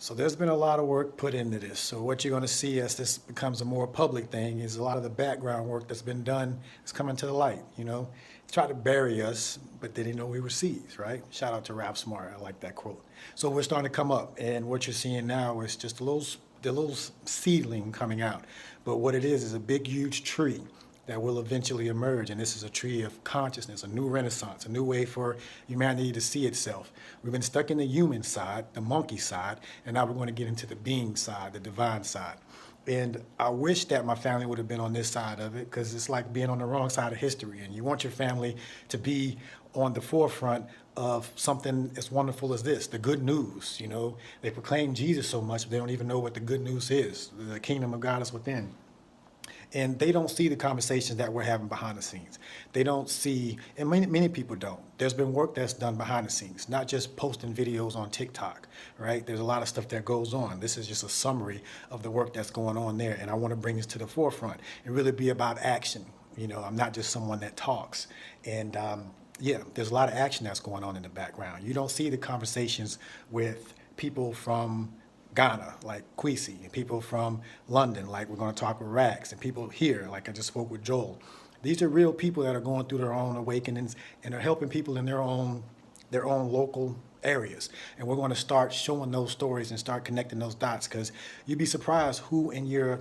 So there's been a lot of work put into this. So what you're going to see as this becomes a more public thing is a lot of the background work that's been done is coming to the light. Try to bury us, but they didn't know we were seeds, right? Shout out to Rap Smart. I like that quote. So we're starting to come up, and what you're seeing now is just the little seedling coming out. But what it is a big, huge tree that will eventually emerge. And this is a tree of consciousness, a new renaissance, a new way for humanity to see itself. We've been stuck in the human side, the monkey side, and now we're going to get into the being side, the divine side. And I wish that my family would have been on this side of it, because it's like being on the wrong side of history. And you want your family to be on the forefront of something as wonderful as this, the good news. They proclaim Jesus so much, but they don't even know what the good news is. The kingdom of God is within. And they don't see the conversations that we're having behind the scenes. They don't see, and many people don't. There's been work that's done behind the scenes, not just posting videos on TikTok, right? There's a lot of stuff that goes on. This is just a summary of the work that's going on there. And I want to bring this to the forefront and really be about action. I'm not just someone that talks. And yeah, there's a lot of action that's going on in the background. You don't see the conversations with people from Ghana, like Kwesi, and people from London, like we're going to talk with Rax, and people here, like I just spoke with Joel. These are real people that are going through their own awakenings and are helping people in their own local areas. And we're going to start showing those stories and start connecting those dots, because you'd be surprised who in your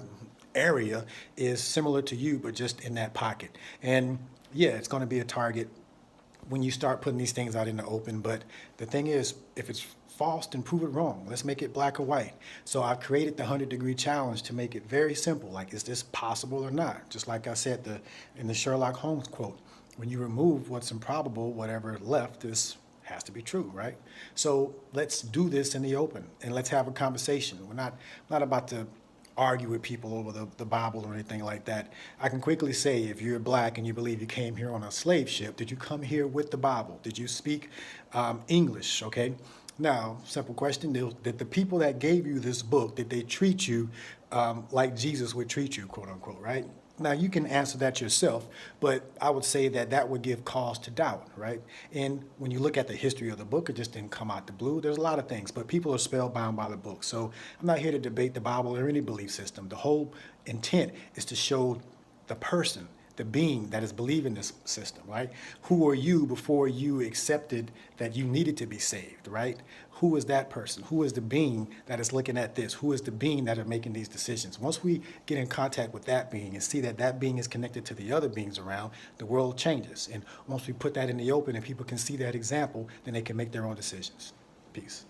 area is similar to you, but just in that pocket. And yeah, it's going to be a target when you start putting these things out in the open. But the thing is, if it's false, then prove it wrong. Let's make it black or white. So I've created the 100-degree challenge to make it very simple. Like, is this possible or not? Just like I said in the Sherlock Holmes quote, when you remove what's improbable, whatever left has to be true, right? So let's do this in the open, and let's have a conversation. We're not about to argue with people over the Bible or anything like that. I can quickly say, if you're black and you believe you came here on a slave ship, did you come here with the Bible? Did you speak English? Okay. Now, simple question: did the people that gave you this book, did they treat you like Jesus would treat you, quote unquote, right? Now, you can answer that yourself, but I would say that would give cause to doubt, right? And when you look at the history of the book, it just didn't come out the blue. There's a lot of things, but people are spellbound by the book. So I'm not here to debate the Bible or any belief system. The whole intent is to show the person, the being that is believing this system, right? Who are you before you accepted that you needed to be saved, right? Who is that person? Who is the being that is looking at this? Who is the being that are making these decisions? Once we get in contact with that being and see that being is connected to the other beings around, the world changes. And once we put that in the open and people can see that example, then they can make their own decisions. Peace.